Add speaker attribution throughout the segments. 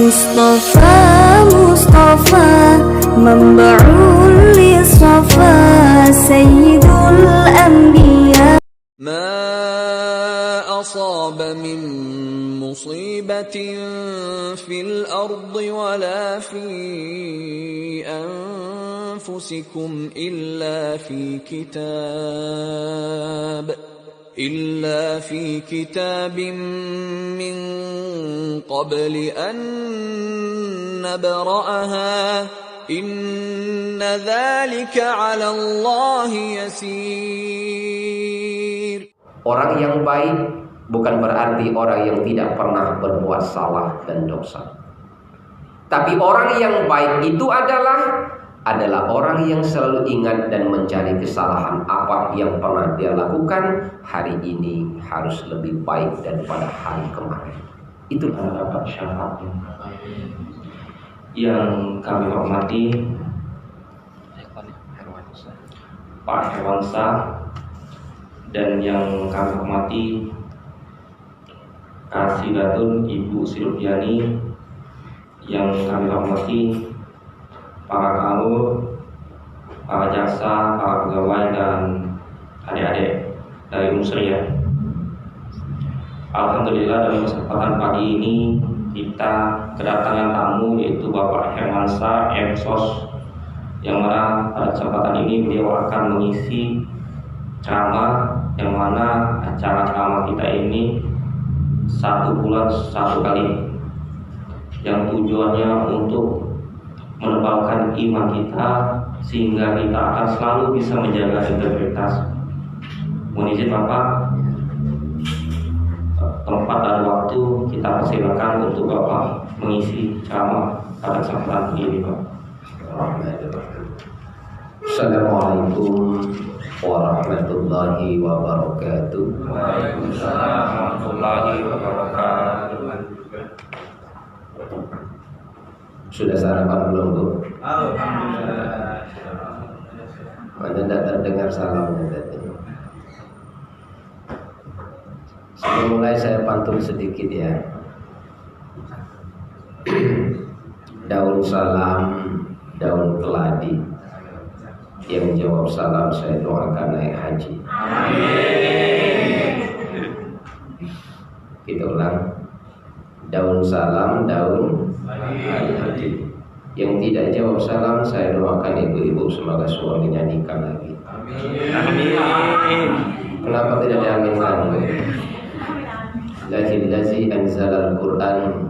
Speaker 1: Mustafa, Mustafa, Mambaul Safa, Sayyidul Anbiya.
Speaker 2: ما أصاب من مصيبة في الأرض ولا في أنفسكم إلا في كتاب من قبل أن نبرأها إن ذلك على الله يسير.
Speaker 3: Orang yang baik bukan berarti orang yang tidak pernah berbuat salah dan dosa. Tapi orang yang baik itu adalah orang yang selalu ingat dan mencari kesalahan apa yang pernah dia lakukan. Hari ini harus lebih baik daripada hari kemarin. Itulah dapat syarat
Speaker 4: yang kami hormati Pak Herwansyah, dan yang kami hormati Kasidatun Ibu Silviani, yang kami hormati para kamu, para jaksa, para pegawai, dan adik-adik dari Unsriyah. Alhamdulillah, dalam kesempatan pagi ini kita kedatangan tamu, yaitu Bapak Herwansyah MSOS, yang mana pada kesempatan ini beliau akan mengisi ceramah, yang mana acara ceramah kita ini 1 bulan 1 kali, yang tujuannya untuk menebalkan iman kita sehingga kita akan selalu bisa menjaga integritas. Mohon izin Bapak, tempat dan waktu kita persilakan untuk Bapak mengisi ceramah pada kesempatan ini, Pak.
Speaker 3: Assalamualaikum warahmatullahi wabarakatuh.
Speaker 4: Waalaikumsalam warahmatullahi wabarakatuh.
Speaker 3: Sudah sarapan belum, Bu?
Speaker 4: Alhamdulillah.
Speaker 3: Mana tidak terdengar salamnya tadi. Sebelum mulai saya pantun sedikit ya. Daun salam, daun keladi, yang jawab salam saya doakan naik haji. Amin. Kita ulang. Daun salam, daun keladi. Yang tidak jawab salam saya doakan ibu-ibu semoga suaminya nikah lagi. Amin. Kenapa tidak diaminkan? Lazi anzala al-Qur'an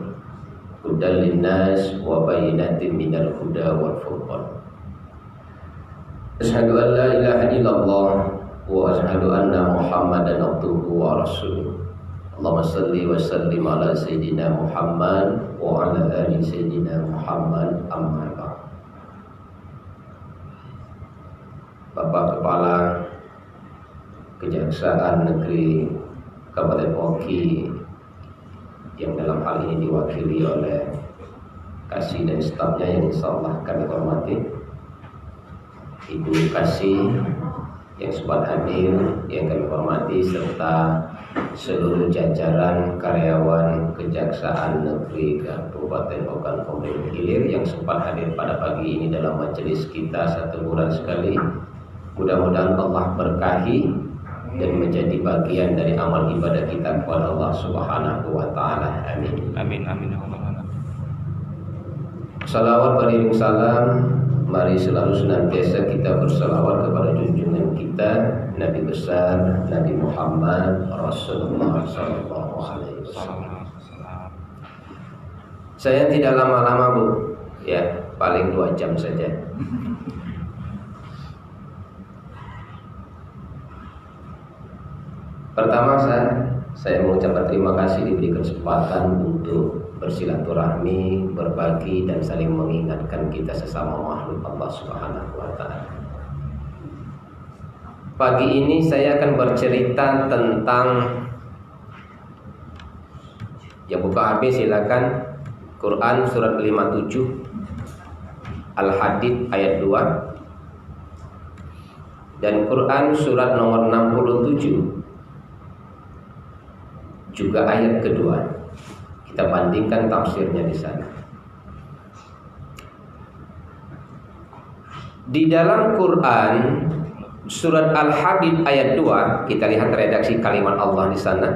Speaker 3: hudan linnas wa bayyinatin minal huda wal furqan. Asyhadu an la ilaha illallah wa asyhadu anna Muhammadan abduhu wa rasuluh. Allahumma salli wa sallim ala sayyidina Muhammad wa ala ali sayyidina Muhammad, amma ba'd. Bapak Kepala Kejaksaan Negeri Kabupaten Oki, yang dalam hal ini diwakili oleh Kasih dan stafnya yang insyaallah kami hormati, Ibu Kasih yang sempat hadir yang kami hormati, serta seluruh jajaran karyawan Kejaksaan Negeri Kabupaten Ogan Komering Ilir yang sempat hadir pada pagi ini dalam majelis kita 1 bulan sekali. Mudah-mudahan Allah berkahi dan menjadi bagian dari amal ibadah kita kepada Allah Subhanahu wa taala. Amin.
Speaker 4: Amin amin.
Speaker 3: Salawat beriring salam, mari selalu senantiasa kita bersalawat kepada junjungan kita Nabi besar Nabi Muhammad Rasulullah sallallahu alaihi wasallam. Saya tidak lama-lama, Bu. Ya, paling 2 jam saja. Pertama saya mengucapkan terima kasih diberi kesempatan untuk bersilaturahmi, berbagi dan saling mengingatkan kita sesama makhluk Allah Subhanahu wa taala. Pagi ini saya akan bercerita tentang, yang buka HP silakan, Quran surat 57 Al-Hadid ayat 2 dan Quran surat nomor 67 juga ayat kedua. Kita bandingkan tafsirnya di sana. Di dalam Quran surat Al-Hadid ayat 2, kita lihat redaksi kalimat Allah di sana.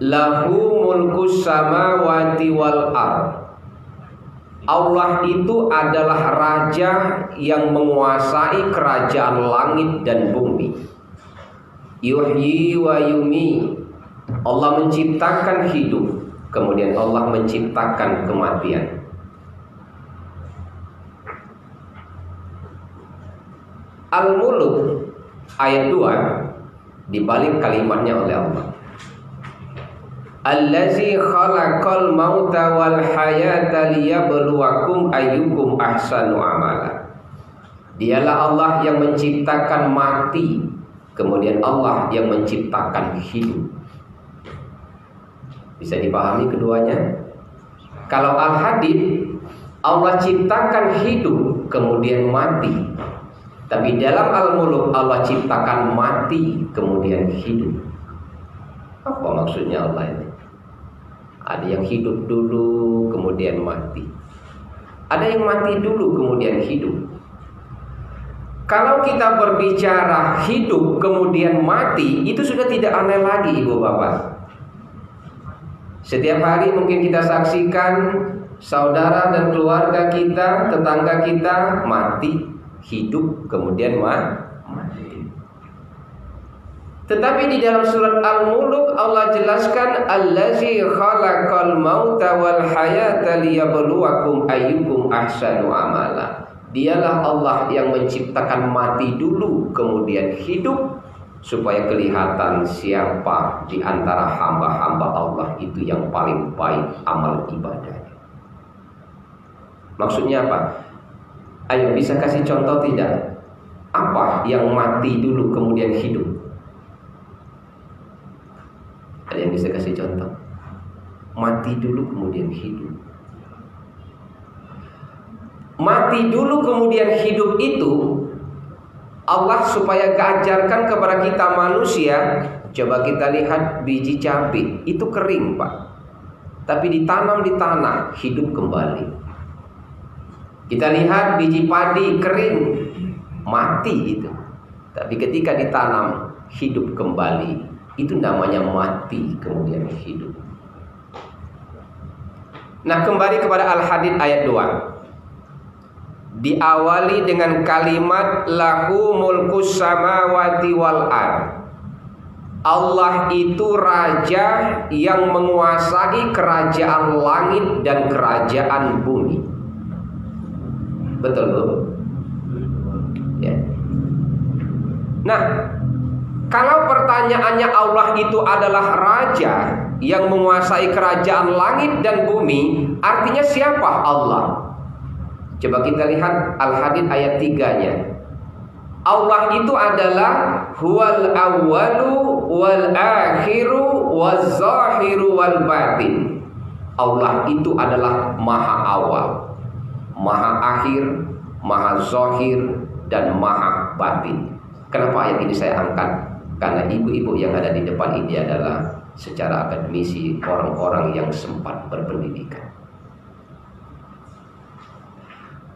Speaker 3: Lahu mulkus samawati wal ard. Allah itu adalah raja yang menguasai kerajaan langit dan bumi. Yuhyi wa yumi. Allah menciptakan hidup, kemudian Allah menciptakan kematian. Al-Mulk ayat 2 dibalik kalimatnya oleh Allah. Allazi khalaqal mauta wal hayata liyabluwakum ayyukum ahsanu amala. Dialah Allah yang menciptakan mati, kemudian Allah yang menciptakan hidup. Bisa dipahami keduanya? Kalau Al-Hadid, Allah ciptakan hidup kemudian mati. Tapi dalam Al-Mulk Allah ciptakan mati kemudian hidup. Apa maksudnya Allah ini? Ada yang hidup dulu kemudian mati. Ada yang mati dulu kemudian hidup. Kalau kita berbicara hidup kemudian mati, itu sudah tidak aneh lagi, Ibu Bapak. Setiap hari mungkin kita saksikan saudara dan keluarga kita, tetangga kita mati, hidup kemudian mati. Tetapi di dalam surat Al-Mulk Allah jelaskan allazi khalaqal mauta wal hayata liyabluwakum ayyukum ahsanu amala. Dialah Allah yang menciptakan mati dulu kemudian hidup, supaya kelihatan siapa di antara hamba-hamba Allah itu yang paling baik amal ibadahnya. Maksudnya apa? Ayo, bisa kasih contoh tidak? Apa yang mati dulu kemudian hidup? Ada yang bisa kasih contoh? Mati dulu kemudian hidup. Mati dulu kemudian hidup itu Allah supaya ajarkan kepada kita manusia. Coba kita lihat biji cabai, itu kering Pak, tapi ditanam di tanah hidup kembali. Kita lihat biji padi kering, mati itu, tapi ketika ditanam hidup kembali. Itu namanya mati kemudian hidup. Nah, kembali kepada Al-Hadid ayat 2. Diawali dengan kalimat lahu mulkus samawati wal ard. Allah itu raja yang menguasai kerajaan langit dan kerajaan bumi. Betul, Bu? Ya. Nah, kalau pertanyaannya Allah itu adalah raja yang menguasai kerajaan langit dan bumi, artinya siapa Allah? Coba kita lihat Al-Hadid ayat 3-nya. Allah itu adalah huwal awwalu wal akhiru waz zahiru wal batin. Allah itu adalah maha awal, maha akhir, maha zahir, dan maha batin. Kenapa ayat ini saya angkat? Karena ibu-ibu yang ada di depan ini adalah secara akademisi orang-orang yang sempat berpendidikan.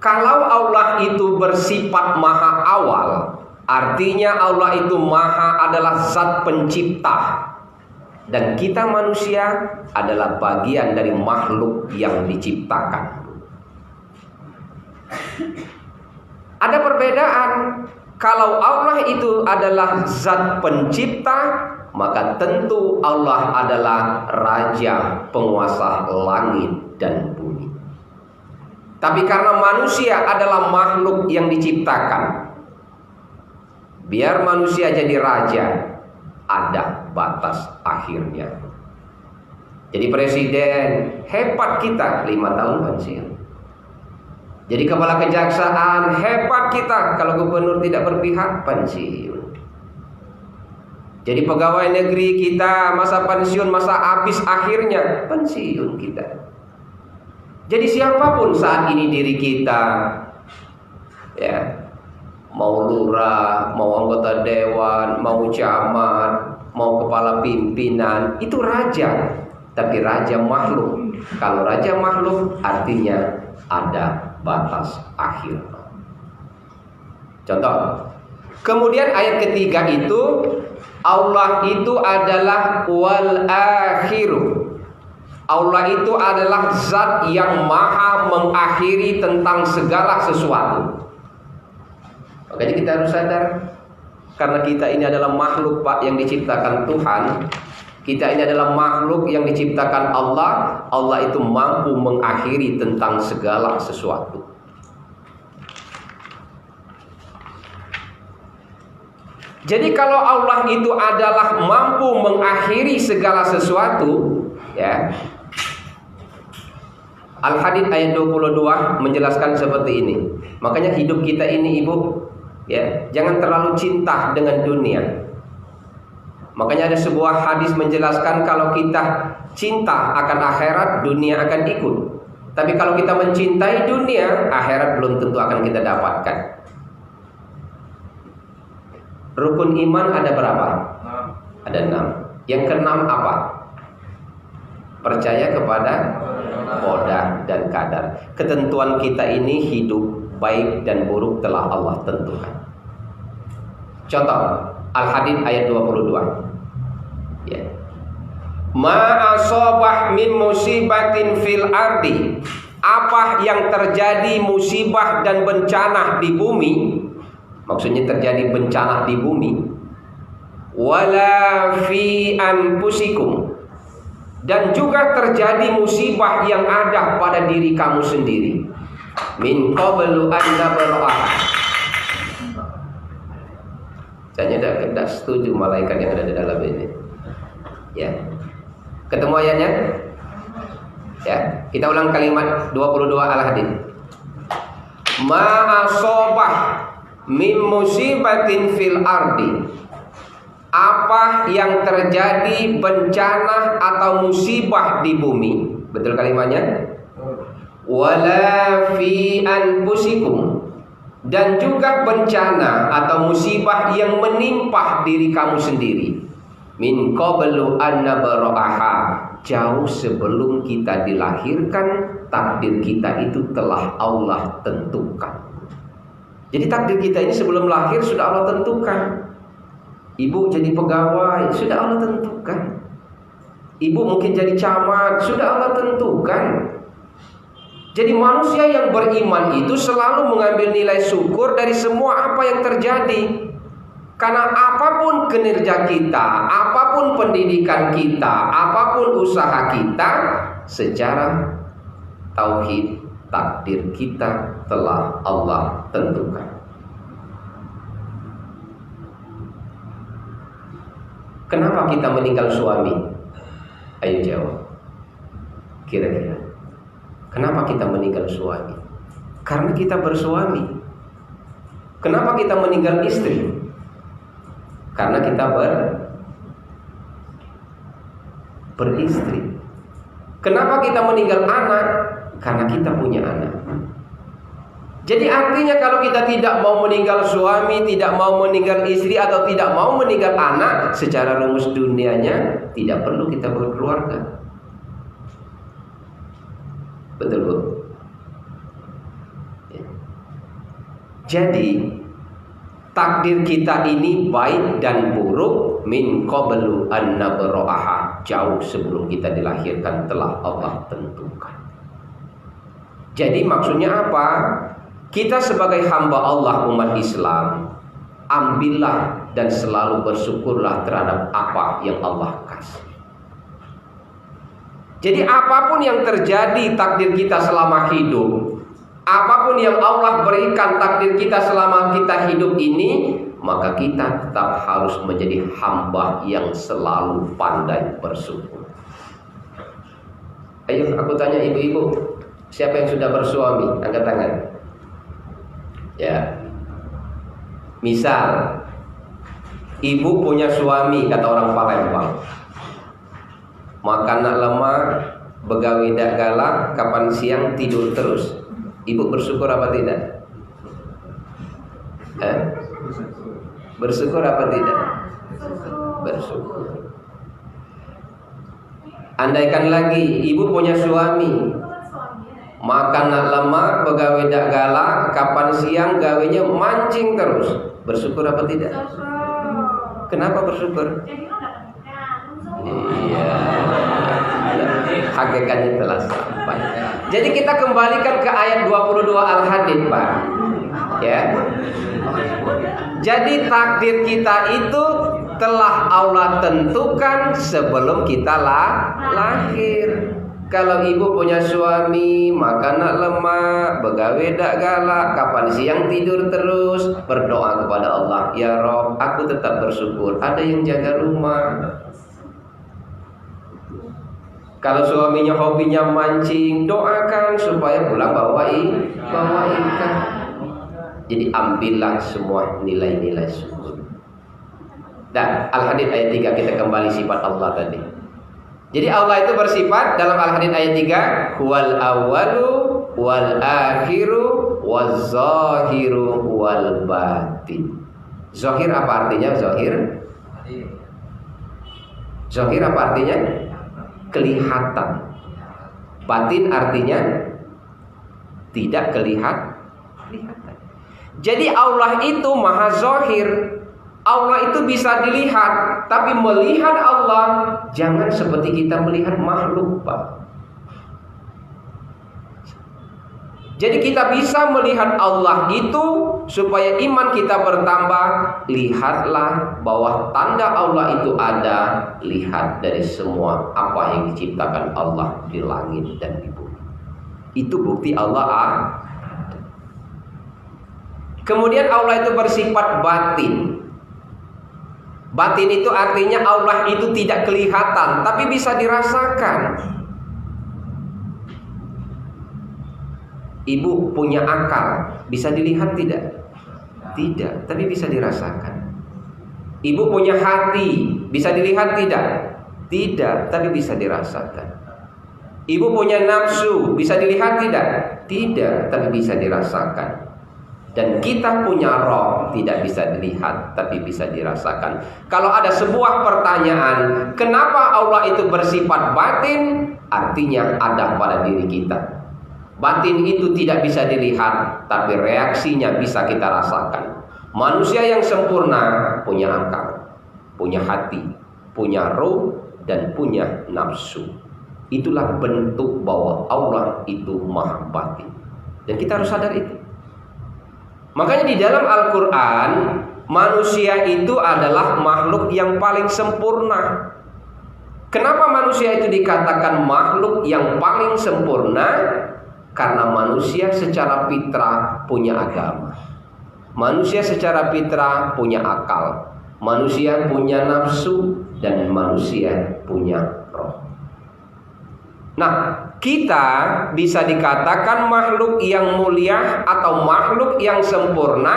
Speaker 3: Kalau Allah itu bersifat maha awal, artinya Allah itu maha adalah zat pencipta. Dan kita manusia adalah bagian dari makhluk yang diciptakan. Ada perbedaan. Kalau Allah itu adalah zat pencipta, maka tentu Allah adalah raja penguasa langit dan bumi. Tapi karena manusia adalah makhluk yang diciptakan, biar manusia jadi raja, ada batas akhirnya. Jadi presiden hebat kita 5 tahun pensiun. Jadi kepala kejaksaan hebat kita, kalau gubernur tidak berpihak pensiun. Jadi pegawai negeri kita masa pensiun, masa habis akhirnya pensiun kita. Jadi siapapun saat ini diri kita, ya, mau lurah, mau anggota dewan, mau camat, mau kepala pimpinan, itu raja. tapi raja makhluk. Kalau raja makhluk artinya ada batas akhir. Contoh. Kemudian ayat ketiga itu, Allah itu adalah wal akhiru. Allah itu adalah zat yang maha mengakhiri tentang segala sesuatu. Makanya kita harus sadar, karena kita ini adalah makhluk Pak yang diciptakan Tuhan. Kita ini adalah makhluk yang diciptakan Allah. Allah itu mampu mengakhiri tentang segala sesuatu. Jadi kalau Allah itu adalah mampu mengakhiri segala sesuatu, ya. Al-Hadid ayat 22 menjelaskan seperti ini. Makanya hidup kita ini Ibu, ya, jangan terlalu cinta dengan dunia. Makanya ada sebuah hadis menjelaskan kalau kita cinta akan akhirat, dunia akan ikut. Tapi kalau kita mencintai dunia, akhirat belum tentu akan kita dapatkan. Rukun iman ada berapa? Ada 6. Yang keenam apa? Percaya kepada qada dan qadar. Ketentuan kita ini hidup baik dan buruk telah Allah tentukan. Contoh Al-Hadid ayat 22. Ya. Ma asabah min musibatin fil ardi. Apa yang terjadi musibah dan bencana di bumi, maksudnya terjadi bencana di bumi, wala fi anfusikum, dan juga terjadi musibah yang ada pada diri kamu sendiri, min qablu an nabraha. Saya tidak setuju malaikat yang ada di dalam ini. Ya. Ketemu ayatnya? Ya, kita ulang kalimat 22 Al-Hadid. Ma asobah min musibatin fil ardi. Apa yang terjadi bencana atau musibah di bumi. Betul kalimatnya? Wala fi anfusikum, dan juga bencana atau musibah yang menimpa diri kamu sendiri. Min qablu an nabraha, jauh sebelum kita dilahirkan, takdir kita itu telah Allah tentukan. Jadi takdir kita ini sebelum lahir sudah Allah tentukan. Ibu jadi pegawai, sudah Allah tentukan. Ibu mungkin jadi camat, sudah Allah tentukan. Jadi manusia yang beriman itu selalu mengambil nilai syukur dari semua apa yang terjadi. Karena apapun kinerja kita, apapun pendidikan kita, apapun usaha kita, secara tauhid takdir kita telah Allah tentukan. Kenapa kita meninggal suami? Ayo jawab. Kira-kira kenapa kita meninggal suami? Karena kita bersuami. Kenapa kita meninggal istri? Karena kita beristri. Kenapa kita meninggal anak? Karena kita punya anak. Jadi artinya kalau kita tidak mau meninggal suami, tidak mau meninggal istri, atau tidak mau meninggal anak, secara rumus dunianya tidak perlu kita berkeluarga. Betul Bu? Ya. Jadi takdir kita ini baik dan buruk, min qablu an nabraha, jauh sebelum kita dilahirkan telah Allah tentukan. Jadi maksudnya apa? Kita sebagai hamba Allah umat Islam, ambillah dan selalu bersyukurlah terhadap apa yang Allah kasih. Jadi apapun yang terjadi takdir kita selama hidup, apapun yang Allah berikan takdir kita selama kita hidup ini, maka kita tetap harus menjadi hamba yang selalu pandai bersyukur. Ayo aku tanya ibu-ibu, siapa yang sudah bersuami? Angkat tangan. Ya. Misal ibu punya suami, kata orang Palembang, makan nak lemah, begawi dak galak, kapan siang tidur terus. Ibu bersyukur apa tidak? Bersyukur apa tidak? Bersyukur. Andaikan lagi ibu punya suami, makan nak lemak, pegawai dak galak, kapan siang gawenya mancing terus. Bersyukur apa tidak? Kenapa bersyukur? Iya, hakikatnya telah sampai. Jadi kita kembalikan ke ayat 22 Al-Hadid, Pak. Ya. Jadi takdir kita itu telah Allah tentukan sebelum kita lahir. Kalau ibu punya suami, makan nak lemak, begawe dak galak, kapan siang tidur terus, berdoa kepada Allah, ya Rob, aku tetap bersyukur ada yang jaga rumah. Kalau suaminya hobinya mancing, doakan supaya pulang bawa ikan. Jadi ambillah semua nilai-nilai syukur. Dan Al-Hadid ayat 3 kita kembali sifat Allah tadi. Jadi Allah itu bersifat dalam Al-Hadid ayat 3, wal awwalu wal akhiru waz zahiru wal batin. Zahir apa artinya zahir? Zahir apa artinya? Kelihatan. Batin artinya tidak kelihatan. Jadi Allah itu maha zahir. Allah itu bisa dilihat, tapi melihat Allah jangan seperti kita melihat makhluk, Pak. Jadi kita bisa melihat Allah itu supaya iman kita bertambah. Lihatlah bahwa tanda Allah itu ada. Lihat dari semua apa yang diciptakan Allah di langit dan di bumi. Itu bukti Allah. Kemudian Allah itu bersifat batin. Batin itu artinya Allah itu tidak kelihatan, tapi bisa dirasakan. Ibu punya akal, bisa dilihat tidak? Tidak, tapi bisa dirasakan. Ibu punya hati, bisa dilihat tidak? Tidak, tapi bisa dirasakan. Ibu punya nafsu, bisa dilihat tidak? Tidak, tapi bisa dirasakan. Dan kita punya roh, tidak bisa dilihat tapi bisa dirasakan. Kalau ada sebuah pertanyaan, kenapa Allah itu bersifat batin? Artinya ada pada diri kita. Batin itu tidak bisa dilihat, tapi reaksinya bisa kita rasakan. Manusia yang sempurna punya akal, punya hati, punya roh, dan punya nafsu. Itulah bentuk bahwa Allah itu maha batin. Dan kita harus sadar itu. Makanya di dalam Al-Quran, manusia itu adalah makhluk yang paling sempurna. Kenapa manusia itu dikatakan makhluk yang paling sempurna? Karena manusia secara fitrah punya agama. Manusia secara fitrah punya akal. Manusia punya nafsu. Dan manusia punya roh. Nah, kita bisa dikatakan makhluk yang mulia atau makhluk yang sempurna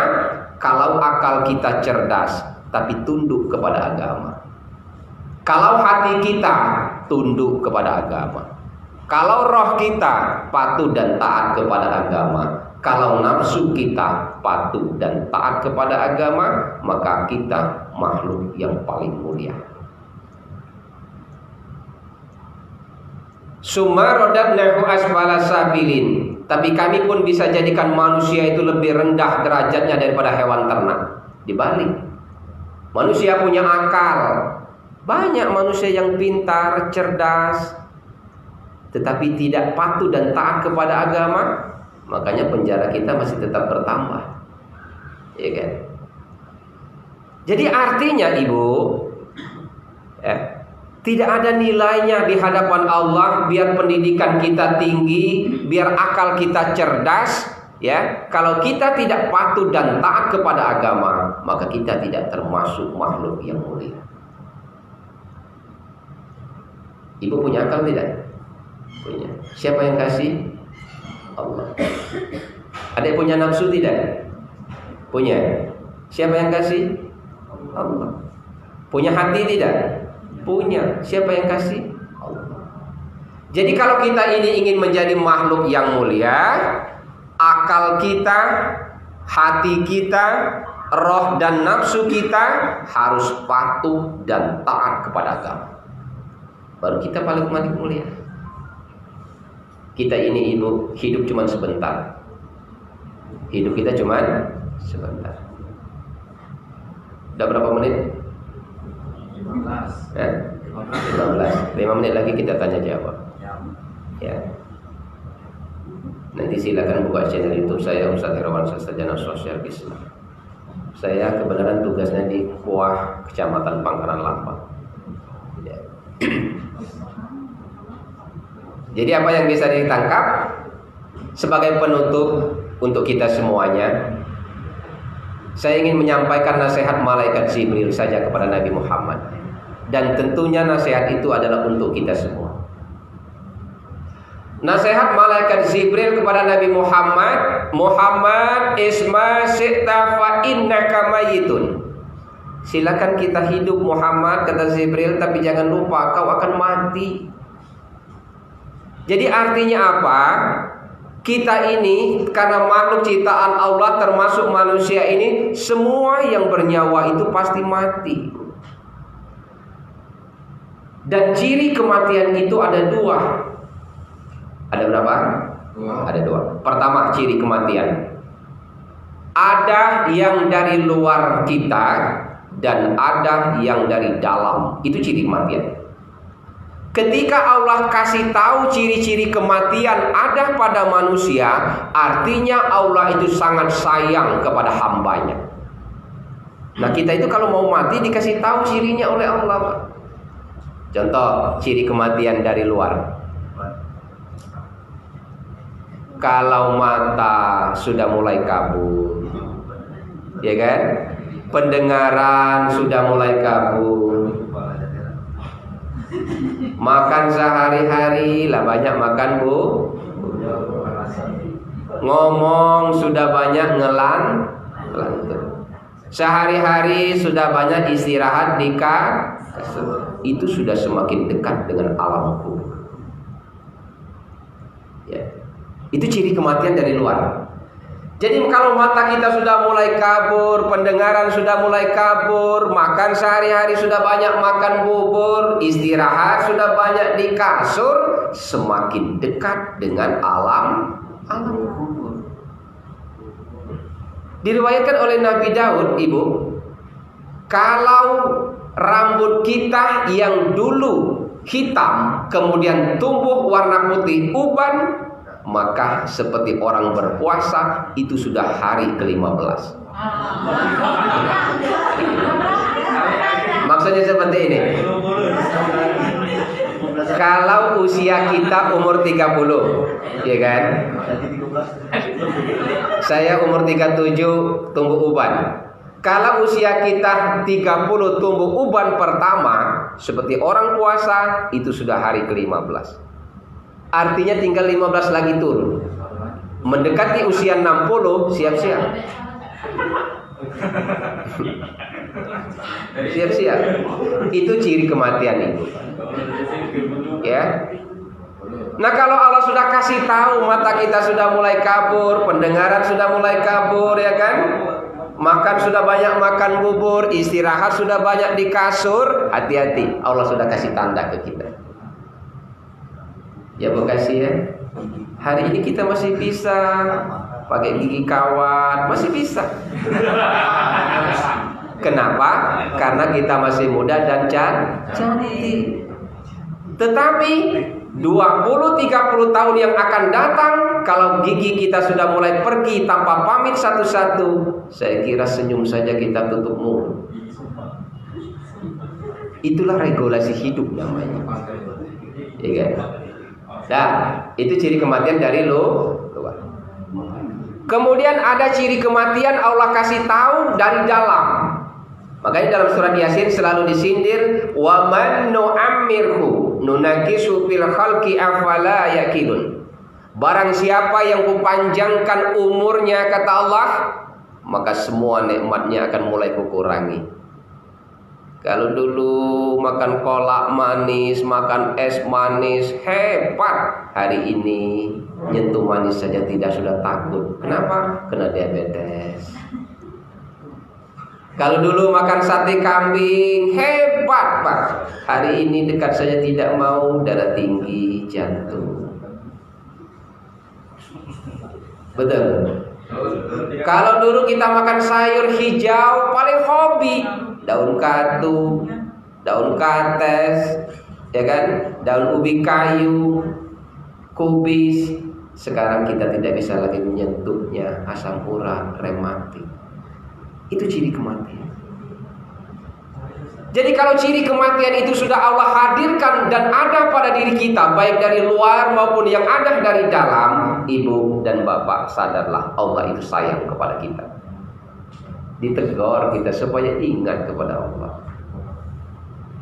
Speaker 3: kalau akal kita cerdas tapi tunduk kepada agama. Kalau hati kita tunduk kepada agama. Kalau roh kita patuh dan taat kepada agama. Kalau nafsu kita patuh dan taat kepada agama, maka kita makhluk yang paling mulia. Summa radadnahu asfala safilin. Tapi kami pun bisa jadikan manusia itu lebih rendah derajatnya daripada hewan ternak. Dibalik, manusia punya akal. Banyak manusia yang pintar, cerdas, tetapi tidak patuh dan taat kepada agama. Makanya penjara kita masih tetap bertambah, ya kan? Jadi artinya ibu, tidak ada nilainya di hadapan Allah. Biar pendidikan kita tinggi, biar akal kita cerdas, ya. Kalau kita tidak patuh dan taat kepada agama, maka kita tidak termasuk makhluk yang mulia. Ibu punya akal tidak? Punya. Siapa yang kasih? Allah. Ada yang punya nafsu tidak? Punya. Siapa yang kasih? Allah. Punya hati tidak? Punya. Siapa yang kasih? Allah. Jadi kalau kita ini ingin menjadi makhluk yang mulia, akal kita, hati kita, roh dan nafsu kita harus patuh dan taat kepada agama. baru kita paling mulia. Kita ini hidup cuma sebentar. Hidup kita cuma sebentar. Udah berapa menit? 15. 5 menit lagi kita tanya jawab. Ya. Nanti silakan buka channel YouTube saya, Ustaz Herawan Sarjana Sosial Islam. Saya kebenaran tugasnya di Kuah, Kecamatan Pangkalan Lampang. Ya. Jadi apa yang bisa ditangkap sebagai penutup untuk kita semuanya, saya ingin menyampaikan nasihat malaikat Jibril saja kepada Nabi Muhammad. Dan tentunya nasihat itu adalah untuk kita semua. Nasihat malaikat Jibril kepada Nabi Muhammad, Muhammad isma syi'ta fa innaka mayyitun. Silakan kita hidup Muhammad, kata Jibril, tapi jangan lupa kau akan mati. Jadi artinya apa? Kita ini karena makhluk ciptaan Allah termasuk manusia ini, semua yang bernyawa itu pasti mati. Dan ciri kematian itu ada 2. Ada berapa? 2. Ada 2. Pertama, ciri kematian. Ada yang dari luar kita dan ada yang dari dalam. Itu ciri kematian. Ketika Allah kasih tahu ciri-ciri kematian ada pada manusia, artinya Allah itu sangat sayang kepada hambanya. Nah, kita itu kalau mau mati dikasih tahu cirinya oleh Allah. Contoh ciri kematian dari luar. Kalau mata sudah mulai kabur, ya kan? Pendengaran sudah mulai kabur. Makan sehari-hari lah banyak makan, Bu. Ngomong sudah banyak ngelantur. Sehari-hari sudah banyak istirahat di kasur. Itu sudah semakin dekat dengan alam kubur. Ya. Itu ciri kematian dari luar. Jadi kalau mata kita sudah mulai kabur, pendengaran sudah mulai kabur, makan sehari-hari sudah banyak makan bubur, istirahat sudah banyak di kasur, semakin dekat dengan alam kubur. Diriwayatkan oleh Nabi Daud, Ibu, kalau rambut kita yang dulu hitam kemudian tumbuh warna putih uban, maka seperti orang berpuasa itu sudah hari ke-15. Maksudnya seperti ini. Kalau usia kita umur 30, ya kan? Saya umur 37 tumbuh uban. Kalau usia kita 30 tumbuh uban pertama, seperti orang puasa, itu sudah hari ke-15. Artinya tinggal 15 lagi turun. Mendekati usia 60, siap-siap. Siap-siap. Itu ciri kematian itu. Ya. Nah, kalau Allah sudah kasih tahu mata kita sudah mulai kabur, pendengaran sudah mulai kabur, ya kan? Makan sudah banyak makan bubur, istirahat sudah banyak di kasur, hati-hati. Allah sudah kasih tanda ke kita. Ya, makasih ya. Hari ini kita masih bisa pakai gigi kawat, masih bisa. Kenapa? Karena kita masih muda dan cantik. Tetapi 20-30 tahun yang akan datang, kalau gigi kita sudah mulai pergi tanpa pamit satu-satu, saya kira senyum saja kita tutup mulut. Itulah regulasi hidup namanya. Ya kan? Nah, itu ciri kematian dari luar. Kemudian ada ciri kematian Allah kasih tahu dari dalam. Makanya dalam surat Yasin selalu disindir, wa man nu'ammirhu nunakisu fil khalqi afala yaqilun. Barang siapa yang kupanjangkan umurnya, kata Allah, maka semua nikmatnya akan mulai kukurangi. Kalau dulu makan kolak manis, makan es manis, hebat. Hari ini nyentuh manis saja tidak, sudah takut. Kenapa? Kena diabetes. Kalau dulu makan sate kambing hebat Pak, hari ini dekat saja tidak mau, darah tinggi, jantung. Betul. Kalau dulu kita makan sayur hijau paling hobi, daun katu, daun kates, ya kan, daun ubi kayu, kubis. Sekarang kita tidak bisa lagi menyentuhnya, asam urat, rematik. Itu ciri kematian. Jadi kalau ciri kematian itu sudah Allah hadirkan dan ada pada diri kita, baik dari luar maupun yang ada dari dalam, ibu dan bapak sadarlah Allah itu sayang kepada kita. Ditegur kita supaya ingat kepada Allah.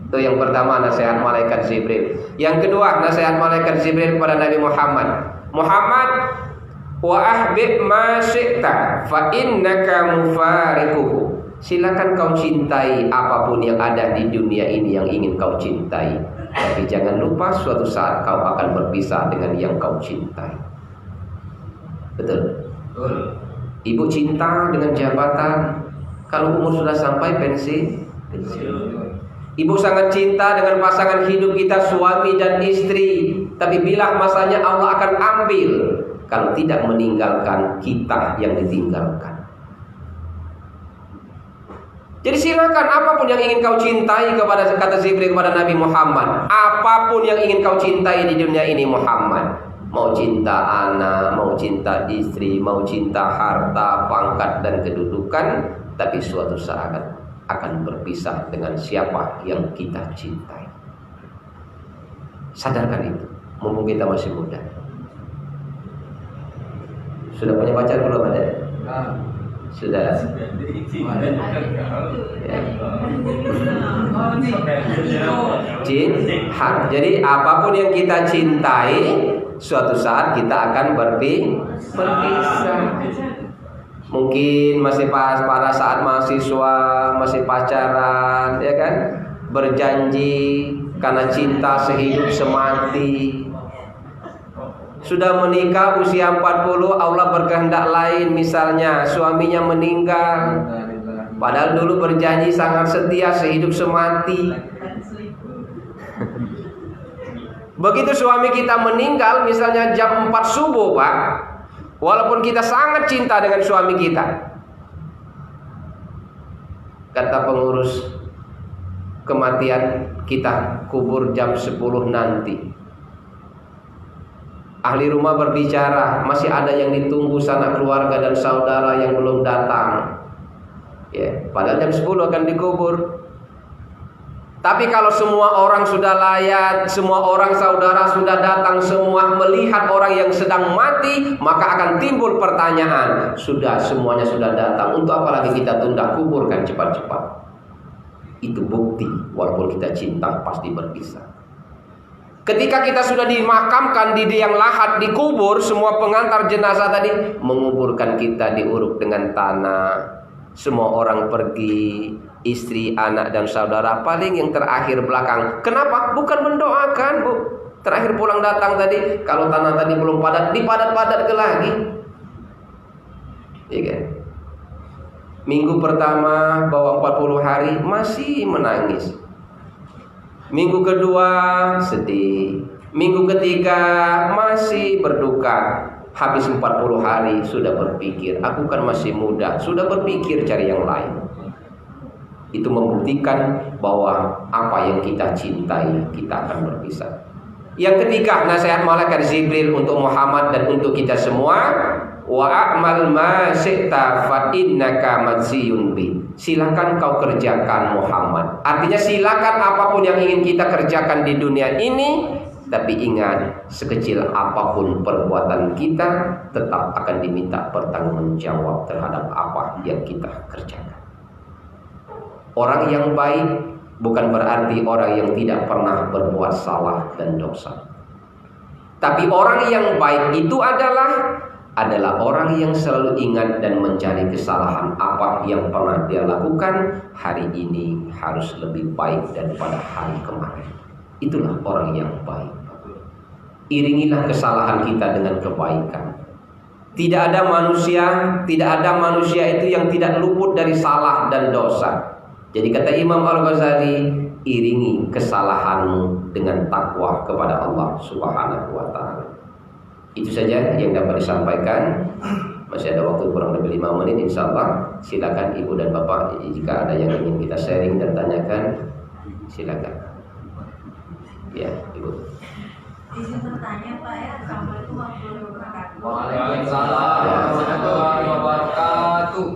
Speaker 3: Itu yang pertama, nasihat malaikat Jibril. Yang kedua, nasihat malaikat Jibril kepada Nabi Muhammad. Muhammad, wa ahbib ma syi'ta fa innaka mufariquhu. Silakan kau cintai apapun yang ada di dunia ini yang ingin kau cintai, tapi jangan lupa suatu saat kau akan berpisah dengan yang kau cintai. Betul? Ibu cinta dengan jabatan, kalau umur sudah sampai pensiun. Ibu sangat cinta dengan pasangan hidup kita, suami dan istri, tapi bila masanya Allah akan ambil kalau tidak meninggalkan kita yang ditinggalkan. Jadi silakan apapun yang ingin kau cintai, kepada kata Jibril kepada Nabi Muhammad, apapun yang ingin kau cintai di dunia ini Muhammad, mau cinta anak, mau cinta istri, mau cinta harta, pangkat dan kedudukan, tapi suatu saat akan berpisah dengan siapa yang kita cintai. Sadarkan itu, mumpung kita masih muda. Sudah punya pacar belum ada? Sudah. Cinta. Jadi apapun yang kita cintai, suatu saat kita akan berpisah. Mungkin masih pada saat mahasiswa, masih pacaran, ya kan? Berjanji karena cinta sehidup semati. Sudah menikah usia 40, Allah berkehendak lain, misalnya suaminya meninggal. Padahal dulu berjanji sangat setia sehidup semati. Begitu suami kita meninggal, misalnya jam 4 subuh Pak, walaupun kita sangat cinta dengan suami kita, kata pengurus kematian, kita kubur jam 10 nanti. Ahli rumah berbicara, masih ada yang ditunggu sanak keluarga dan saudara yang belum datang. Ya, padahal jam 10 akan dikubur. Tapi kalau semua orang sudah layak, semua orang saudara sudah datang, semua melihat orang yang sedang mati, maka akan timbul pertanyaan, sudah semuanya sudah datang, untuk apa lagi kita tunda, kuburkan cepat-cepat. Itu bukti walaupun kita cinta pasti berpisah. Ketika kita sudah dimakamkan di liang lahat, dikubur, semua pengantar jenazah tadi menguburkan kita, diuruk dengan tanah. Semua orang pergi, istri, anak dan saudara, paling yang terakhir belakang. Kenapa? Bukan mendoakan, Bu. Terakhir pulang datang tadi, kalau tanah tadi belum padat, dipadat-padat ke lagi. Iya kan? Minggu pertama bawa 40 hari masih menangis. Minggu kedua sedih. Minggu ketiga masih berduka. Habis 40 hari sudah berpikir, aku kan masih muda, sudah berpikir cari yang lain. Itu membuktikan bahwa apa yang kita cintai, kita akan berpisah. Yang ketiga, nasihat malaikat Jibril untuk Muhammad dan untuk kita semua, wa a'mal ma syi'ta fa innaka matsiyun bi. Silakan kau kerjakan Muhammad. Artinya silakan apapun yang ingin kita kerjakan di dunia ini, tapi ingat, sekecil apapun perbuatan kita, tetap akan diminta bertanggungjawab terhadap apa yang kita kerjakan. Orang yang baik bukan berarti orang yang tidak pernah berbuat salah dan dosa. Tapi orang yang baik itu adalah orang yang selalu ingat dan mencari kesalahan apa yang pernah dia lakukan. Hari ini harus lebih baik daripada hari kemarin. Itulah orang yang baik. Iringilah kesalahan kita dengan kebaikan. Tidak ada manusia itu yang tidak luput dari salah dan dosa. Jadi kata Imam Al-Ghazali, iringi kesalahanmu dengan takwa kepada Allah Subhanahu wa taala. Itu saja yang dapat disampaikan. Masih ada waktu kurang lebih 5 menit, insyaallah. Silakan Ibu dan Bapak jika ada yang ingin kita sharing dan tanyakan, silakan. Ya, Ibu.
Speaker 5: Izin bertanya Pak ya. Assalamualaikum warahmatullahi wabarakatuh.
Speaker 2: Waalaikumsalam warahmatullahi wabarakatuh.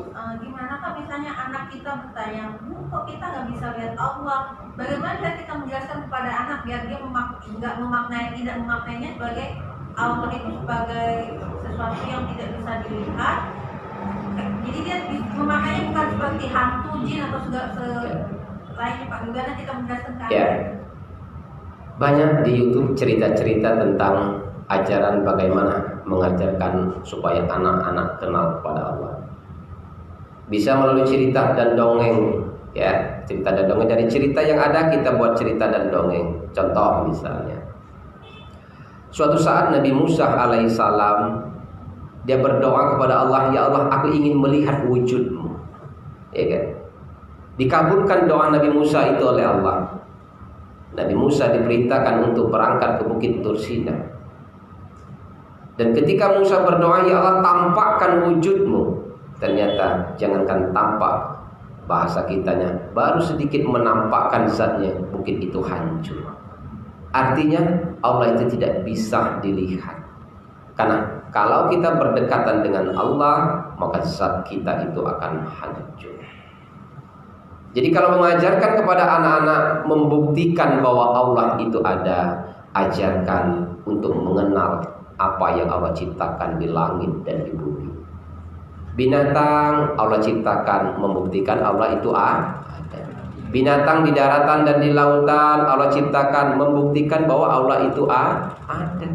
Speaker 5: Gimana Pak misalnya anak kita bertanya, Bu, kok kita nggak bisa lihat Allah? Bagaimana kita menjelaskan kepada anak biar dia tidak memaknainya sebagai Allah itu sebagai sesuatu yang tidak bisa dilihat. Jadi dia memaknainya bukan seperti hantu, jin atau segala lainnya Pak. Gimana kita menjelaskan ke anak?
Speaker 3: Ya. Banyak di YouTube cerita-cerita tentang ajaran bagaimana mengajarkan supaya anak-anak kenal kepada Allah. Bisa melalui cerita dan dongeng, ya, cerita dan dongeng. Dari cerita yang ada kita buat cerita dan dongeng. Contoh misalnya, suatu saat Nabi Musa alaihissalam dia berdoa kepada Allah, ya Allah, aku ingin melihat wujudmu, ya kan? Dikabulkan doa Nabi Musa itu oleh Allah. Nabi Musa diperintahkan untuk berangkat ke Bukit Tursina. Dan ketika Musa berdoa, ya Allah, tampakkan wujudmu. Ternyata jangankan tampak, bahasa kitanya baru sedikit menampakkan zatnya, bukit itu hancur. Artinya Allah itu tidak bisa dilihat. Karena kalau kita berdekatan dengan Allah, maka zat kita itu akan hancur. Jadi kalau mengajarkan kepada anak-anak membuktikan bahwa Allah itu ada, ajarkan untuk mengenal apa yang Allah ciptakan di langit dan di bumi. Binatang Allah ciptakan, membuktikan Allah itu ada. Binatang di daratan dan di lautan Allah ciptakan, membuktikan bahwa Allah itu ada.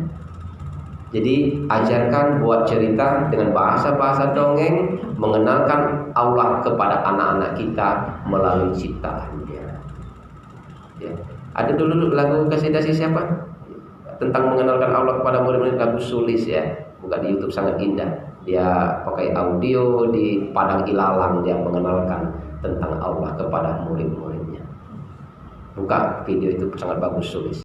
Speaker 3: Jadi ajarkan buat cerita dengan bahasa-bahasa dongeng, mengenalkan Allah kepada anak-anak kita melalui ciptaannya. Ya. Ada dulu lagu kasidasi siapa? Tentang mengenalkan Allah kepada murid-murid, lagu Sulis ya. Buka di YouTube, sangat indah. Dia pakai audio di padang ilalang, dia mengenalkan tentang Allah kepada murid-muridnya. Buka video itu, sangat bagus, Sulis.